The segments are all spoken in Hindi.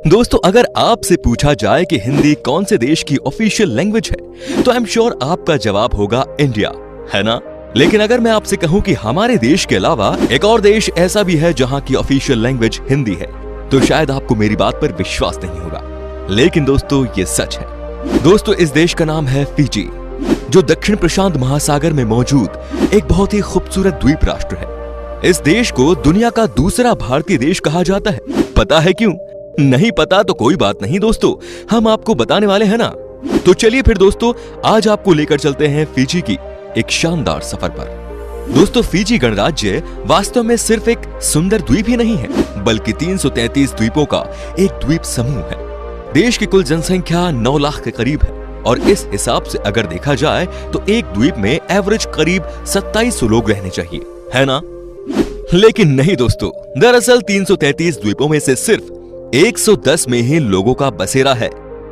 दोस्तों, अगर आपसे पूछा जाए कि हिंदी कौन से देश की ऑफिशियल लैंग्वेज है, तो आई एम श्योर आपका जवाब होगा इंडिया, है ना? लेकिन अगर मैं आपसे कहूं कि हमारे देश के अलावा एक और देश ऐसा भी है जहां की ऑफिशियल लैंग्वेज हिंदी है, तो शायद आपको मेरी बात पर विश्वास नहीं होगा। लेकिन दोस्तों, ये सच है। दोस्तों, इस देश का नाम है फिजी, जो दक्षिण प्रशांत महासागर में मौजूद एक बहुत ही खूबसूरत द्वीप राष्ट्र है। इस देश को दुनिया का दूसरा भारतीय देश कहा जाता है। पता है क्यों? नहीं पता तो कोई बात नहीं दोस्तों, हम आपको बताने वाले हैं ना। तो चलिए फिर दोस्तों, आज आपको लेकर चलते हैं फिजी की एक शानदार सफर पर। दोस्तों, फिजी गणराज्य वास्तव में सिर्फ एक सुंदर द्वीप ही नहीं है, बल्कि 333 द्वीपों का एक द्वीप समूह है। देश की कुल जनसंख्या 9 लाख के करीब है, और इस हिसाब से अगर देखा जाए तो एक द्वीप में एवरेज करीब 2700 लोग रहने चाहिए, है ना? लेकिन नहीं दोस्तों, दरअसल 333 द्वीपों में से सिर्फ 110 में ही लोगों का बसेरा है।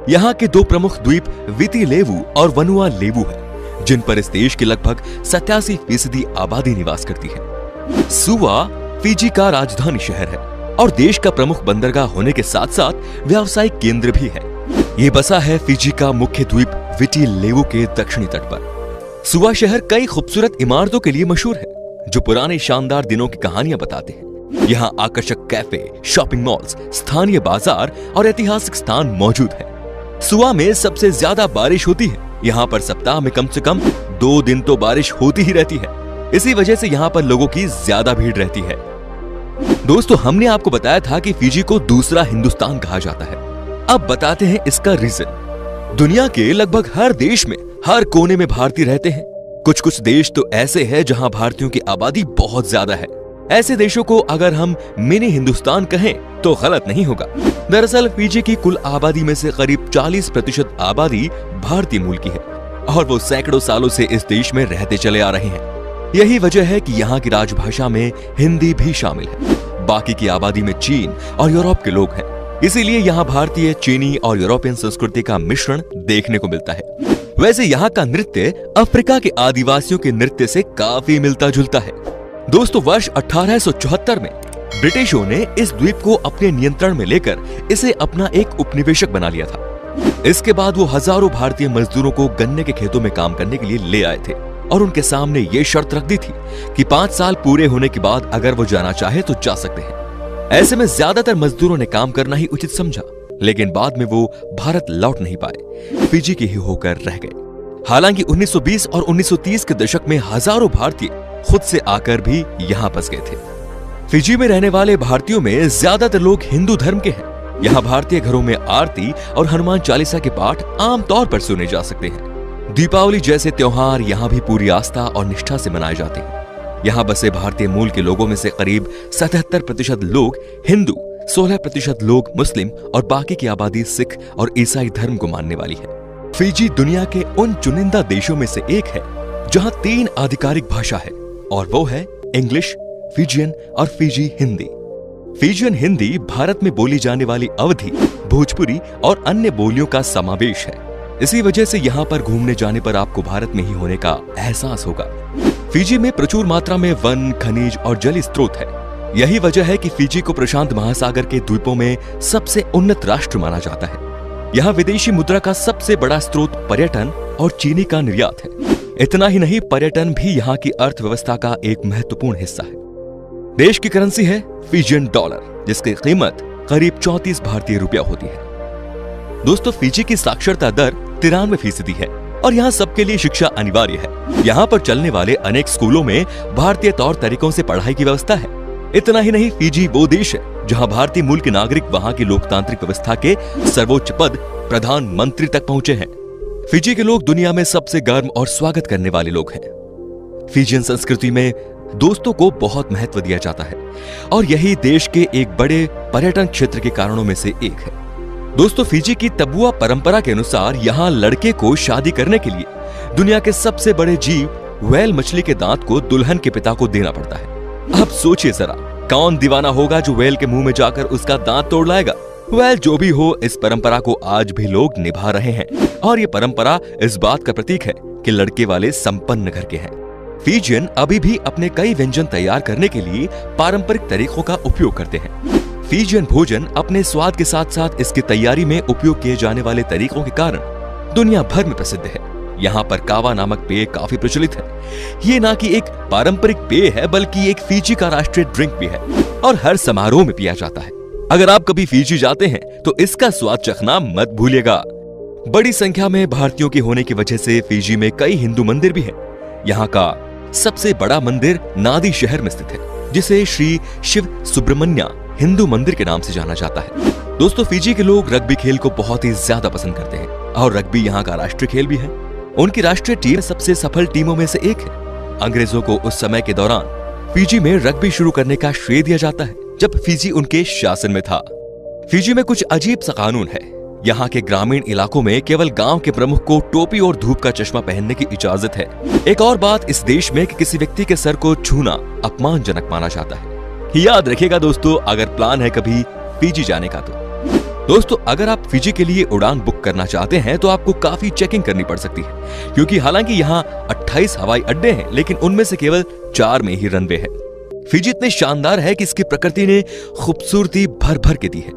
यहाँ के दो प्रमुख द्वीप विति लेवु और वनुआ लेवु है, जिन पर इस देश की लगभग 87% आबादी निवास करती है। सुवा फिजी का राजधानी शहर है और देश का प्रमुख बंदरगाह होने के साथ साथ व्यावसायिक केंद्र भी है। ये बसा है फिजी का मुख्य द्वीप विति लेवु के दक्षिणी तट पर। सुवा शहर कई खूबसूरत इमारतों के लिए मशहूर है, जो पुराने शानदार दिनों की कहानियां बताते हैं। यहाँ आकर्षक कैफे, शॉपिंग मॉल्स, स्थानीय बाजार और ऐतिहासिक स्थान मौजूद है। सुवा में सबसे ज्यादा बारिश होती है। यहाँ पर सप्ताह में कम से कम 2 दिन तो बारिश होती ही रहती है। इसी वजह से यहाँ पर लोगों की ज्यादा भीड़ रहती है। दोस्तों, हमने आपको बताया था कि फिजी को दूसरा हिंदुस्तान कहा जाता है। अब बताते हैं इसका रीजन। दुनिया के लगभग हर देश में, हर कोने में भारतीय रहते हैं। कुछ कुछ देश तो ऐसे हैं जहां भारतीयों की आबादी बहुत ज्यादा है। ऐसे देशों को अगर हम मिनी हिंदुस्तान कहें तो गलत नहीं होगा। दरअसल फिजी की कुल आबादी में से करीब 40% आबादी भारतीय मूल की है, और वो सैकड़ों सालों से इस देश में रहते चले आ रहे हैं। यही वजह है कि यहाँ की राजभाषा में हिंदी भी शामिल है। बाकी की आबादी में चीन और यूरोप के लोग हैं, इसीलिए यहाँ भारतीय, चीनी और यूरोपियन संस्कृति का मिश्रण देखने को मिलता है। वैसे यहाँ का नृत्य अफ्रीका के आदिवासियों के नृत्य से काफी मिलता जुलता है। दोस्तों, वर्ष 1874 में ब्रिटिशों ने इस द्वीप को अपने नियंत्रण में लेकर इसे अपना एक उपनिवेशक बना लिया था। इसके बाद वो हजारों भारतीय मजदूरों को गन्ने के खेतों में काम करने के लिए ले आए थे, और उनके सामने ये शर्त रख दी थी कि 5 साल पूरे होने के बाद अगर वो जाना चाहे तो जा सकते हैं। ऐसे में ज्यादातर मजदूरों ने काम करना ही उचित समझा, लेकिन बाद में वो भारत लौट नहीं पाए, फिजी के ही होकर रह गए। हालांकि 1920 और 1930 के दशक में हजारों भारतीय खुद से आकर भी यहाँ बस गए थे। फिजी में रहने वाले भारतीयों में ज्यादातर लोग हिंदू धर्म के हैं। यहाँ भारतीय घरों में आरती और हनुमान चालीसा के पाठ आम तौर पर सुने जा सकते हैं। दीपावली जैसे त्योहार यहाँ भी पूरी आस्था और निष्ठा से मनाए जाते हैं। यहाँ बसे भारतीय मूल के लोगों में से करीब 77% लोग हिंदू, 16% लोग मुस्लिम और बाकी की आबादी सिख और ईसाई धर्म को मानने वाली है। फिजी दुनिया के उन चुनिंदा देशों में से एक है जहाँ 3 आधिकारिक भाषा है, और वो है इंग्लिश, फिजियन और फिजी हिंदी। फिजियन हिंदी भारत में बोली जाने वाली अवधी, भोजपुरी और अन्य बोलियों का समावेश है। इसी वजह से यहाँ पर घूमने जाने पर आपको भारत में ही होने का एहसास होगा। फिजी में प्रचुर मात्रा में वन, खनिज और जल स्रोत है। यही वजह है कि फिजी को प्रशांत महासागर के द्वीपों में सबसे उन्नत राष्ट्र माना जाता है। यहाँ विदेशी मुद्रा का सबसे बड़ा स्रोत पर्यटन और चीनी का निर्यात है। इतना ही नहीं, पर्यटन भी यहाँ की अर्थव्यवस्था का एक महत्वपूर्ण हिस्सा है। देश की करेंसी है फिजियन डॉलर, जिसकी कीमत करीब 34 भारतीय रुपया होती है। दोस्तों, फिजी की साक्षरता दर 93% है, और यहाँ सबके लिए शिक्षा अनिवार्य है। यहाँ पर चलने वाले अनेक स्कूलों में भारतीय तौर तरीकों से पढ़ाई की व्यवस्था है। इतना ही नहीं, फिजी वो देश है जहाँ भारतीय मूल के नागरिक वहाँ की लोकतांत्रिक व्यवस्था के सर्वोच्च पद प्रधानमंत्री तक पहुंचे हैं। फिजी के लोग दुनिया में सबसे गर्म और स्वागत करने वाले लोग हैं। फिजियन संस्कृति में दोस्तों को बहुत महत्व दिया जाता है, और यही देश के एक बड़े पर्यटन क्षेत्र के कारणों में से एक है। दोस्तों, फिजी की तबुआ परंपरा के अनुसार यहाँ लड़के को शादी करने के लिए दुनिया के सबसे बड़े जीव व्हेल मछली के दांत को दुल्हन के पिता को देना पड़ता है। अब सोचिए जरा, कौन दीवाना होगा जो व्हेल के मुंह में जाकर उसका दांत तोड़ लाएगा? वेल, जो भी हो, इस परंपरा को आज भी लोग निभा रहे हैं, और ये परंपरा इस बात का प्रतीक है कि लड़के वाले संपन्न घर के हैं। फिजियन अभी भी अपने कई व्यंजन तैयार करने के लिए पारंपरिक तरीकों का उपयोग करते हैं। फिजियन भोजन अपने स्वाद के साथ साथ इसकी तैयारी में उपयोग किए जाने वाले तरीकों के कारण दुनिया भर में प्रसिद्ध है। यहाँ पर कावा नामक पेय काफी प्रचलित है। ये ना कि एक पारंपरिक पेय है बल्कि एक फिजी का राष्ट्रीय ड्रिंक भी है और हर समारोह में पिया जाता है। अगर आप कभी फिजी जाते हैं तो इसका स्वाद चखना मत भूलिएगा। बड़ी संख्या में भारतीयों के होने की वजह से फिजी में कई हिंदू मंदिर भी हैं। यहाँ का सबसे बड़ा मंदिर नादी शहर में स्थित है, जिसे श्री शिव सुब्रमण्य हिंदू मंदिर के नाम से जाना जाता है। दोस्तों, फिजी के लोग रग्बी खेल को बहुत ही ज्यादा पसंद करते हैं और रग्बी यहाँ का राष्ट्रीय खेल भी है। उनकी राष्ट्रीय टीम सबसे सफल टीमों में से एक है। अंग्रेजों को उस समय के दौरान फिजी में रग्बी शुरू करने का श्रेय दिया जाता है, जब फिजी उनके शासन में था। फिजी में कुछ अजीब सा कानून है। यहाँ के ग्रामीण इलाकों में केवल गांव के प्रमुख को टोपी और धूप का चश्मा पहनने की इजाजत है। एक और बात इस देश में कि किसी व्यक्ति के सर को छूना अपमानजनक माना जाता है। याद रखिएगा दोस्तों, अगर प्लान है कभी फिजी जाने का तो। दोस्तों, अगर आप फिजी के लिए उड़ान बुक करना चाहते हैं तो आपको काफी चेकिंग करनी पड़ सकती है, क्योंकि हालांकि यहाँ 28 हवाई अड्डे हैं, लेकिन उनमें से केवल 4 में ही रनवे है। फिजी इतने शानदार है कि इसकी प्रकृति ने खूबसूरती भर भर के दी है।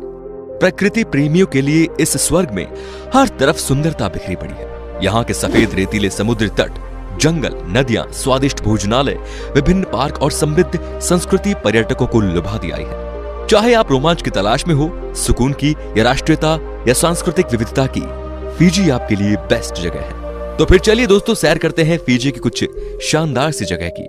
प्रकृति प्रेमियों के लिए इस स्वर्ग में हर तरफ सुंदरता बिखरी पड़ी है। यहाँ के सफेद रेतीले समुद्री तट, जंगल, नदियां, स्वादिष्ट भोजनालय, विभिन्न पार्क और समृद्ध संस्कृति पर्यटकों को लुभा दी आई है। चाहे आप रोमांच की तलाश में हो, सुकून की या राष्ट्रीयता या सांस्कृतिक विविधता की, फिजी आपके लिए बेस्ट जगह है। तो फिर चलिए दोस्तों, सैर करते हैं फिजी की कुछ शानदार सी जगह की।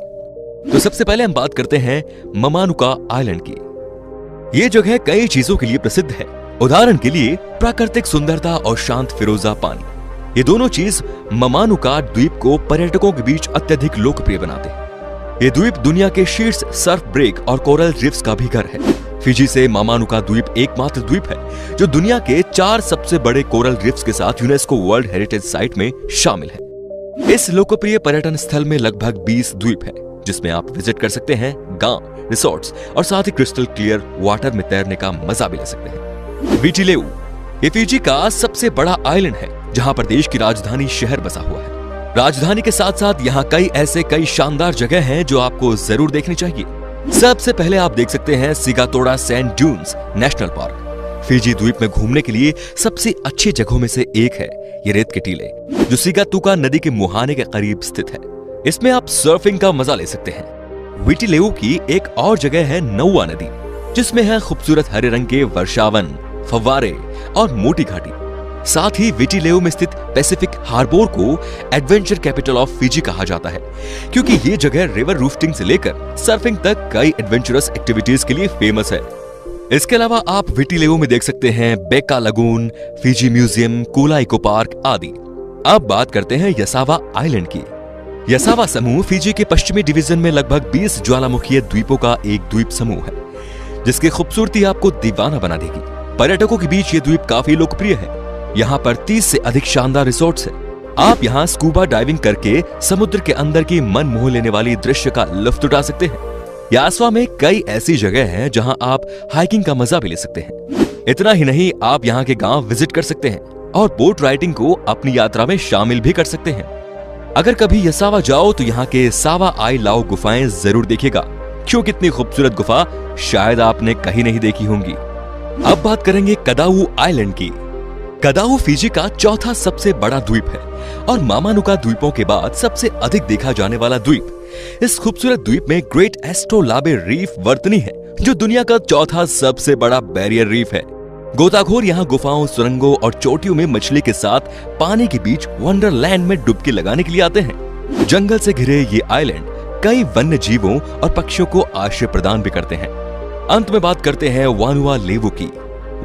तो सबसे पहले हम बात करते हैं ममानुका आइलैंड की। ये जगह कई चीजों के लिए प्रसिद्ध है। उदाहरण के लिए प्राकृतिक सुंदरता और शांत फिरोजा पानी। ये दोनों चीज ममानुका द्वीप को पर्यटकों के बीच अत्यधिक लोकप्रिय बनाते हैं। ये द्वीप दुनिया के शीर्ष सर्फ ब्रेक और कोरल रीफ्स का भी घर है। फिजी से ममानुका द्वीप एकमात्र द्वीप है जो दुनिया के 4 सबसे बड़े कोरल रीफ्स के साथ यूनेस्को वर्ल्ड हेरिटेज साइट में शामिल है। इस लोकप्रिय पर्यटन स्थल में लगभग 20 द्वीप है, जिसमें आप विजिट कर सकते हैं गांव, रिसोर्ट्स और साथ ही क्रिस्टल क्लियर वाटर में तैरने का मजा भी ले सकते हैं। विटी लेऊ, ये फिजी का सबसे बड़ा आइलैंड है जहां पर देश की राजधानी शहर बसा हुआ है। राजधानी के साथ साथ यहाँ कई शानदार जगह हैं जो आपको जरूर देखनी चाहिए। सबसे पहले आप देख सकते हैं Sigatoka sand dunes national park. Fiji द्वीप में घूमने के लिए सबसे अच्छी जगहों में से एक है ये रेत के टीले, जो सिगातुका नदी के मुहाने के करीब स्थित है। इसमें आप सर्फिंग का मजा ले सकते हैं। विटी लेऊ की एक और जगह है नौवा नदी, जिसमें है खूबसूरत हरे रंग के वर्षावन, फव्वारे और मोटी घाटी। साथ ही विटी लेऊ में स्थित पैसिफिक हार्बर को एडवेंचर कैपिटल ऑफ फिजी कहा जाता है, क्योंकि ये जगह रिवर राफ्टिंग से लेकर सर्फिंग तक कई एडवेंचरस एक्टिविटीज के लिए फेमस है। इसके अलावा आप विटी लेऊ में देख सकते हैं बेका lagoon, Fiji museum, कूला eco park आदि। अब बात करते हैं यसावा आइलैंड की। यसावा समूह फिजी के पश्चिमी डिवीजन में लगभग 20 ज्वालामुखीय द्वीपों का एक द्वीप समूह है, जिसकी खूबसूरती आपको दीवाना बना देगी। पर्यटकों के बीच ये द्वीप काफी लोकप्रिय है। यहाँ पर 30 से अधिक शानदार रिसोर्ट्स हैं। आप यहाँ स्कूबा डाइविंग करके समुद्र के अंदर की मन मोह लेने वाली दृश्य का लुत्फ उठा सकते हैं। यासवा में कई ऐसी जगह हैं जहाँ आप हाइकिंग का मजा भी ले सकते हैं। इतना ही नहीं, आप यहाँ के गांव विजिट कर सकते हैं और बोट राइडिंग को अपनी यात्रा में शामिल भी कर सकते हैं। अगर कभी यसावा जाओ तो यहाँ के सावा आई लाओ गुफाएं जरूर देखिएगा, क्योंकि इतनी खूबसूरत गुफा शायद आपने कहीं नहीं देखी होंगी। अब बात करेंगे कदाऊ आइलैंड की। कदाऊ फिजी का चौथा सबसे बड़ा द्वीप है और मामानुका द्वीपों के बाद सबसे अधिक देखा जाने वाला द्वीप। इस खूबसूरत द्वीप में ग्रेट एस्ट्रोलाबे रीफ वर्तनी है, जो दुनिया का चौथा सबसे बड़ा बैरियर रीफ है। गोताखोर यहाँ गुफाओं, सुरंगों और चोटियों में मछली के साथ पानी के बीच वंडरलैंड में डुबकी लगाने के लिए आते हैं। जंगल से घिरे ये आइलैंड कई वन्य जीवों और पक्षियों को आश्रय प्रदान भी करते हैं। अंत में बात करते हैं वानुआ लेवु की।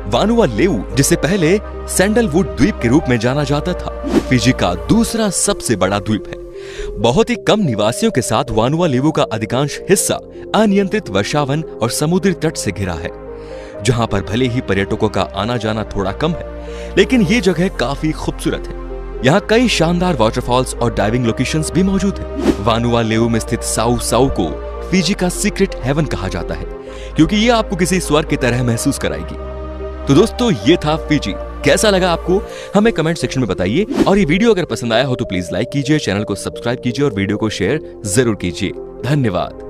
वानुआ लेवु, जिसे पहले सैंडलवुड द्वीप के रूप में जाना जाता था, फिजी का दूसरा सबसे बड़ा द्वीप है। बहुत ही कम निवासियों के साथ वानुआ लेवु का अधिकांश हिस्सा अनियंत्रित वर्षावन और समुद्री तट से घिरा है, जहां पर भले ही पर्यटकों का आना जाना थोड़ा कम है, लेकिन ये जगह काफी खूबसूरत है। यहाँ कई शानदार वाटरफॉल्स और डाइविंग लोकेशंस भी मौजूद है। वानुआ लेवु में स्थित साउ साउ को फिजी का सीक्रेट हेवन कहा जाता है, क्योंकि ये आपको किसी स्वर्ग की तरह महसूस कराएगी। तो दोस्तों, ये था फिजी। कैसा लगा आपको हमें कमेंट सेक्शन में बताइए, और ये वीडियो अगर पसंद आया हो तो प्लीज लाइक कीजिए, चैनल को सब्सक्राइब कीजिए और वीडियो को शेयर जरूर कीजिए। धन्यवाद।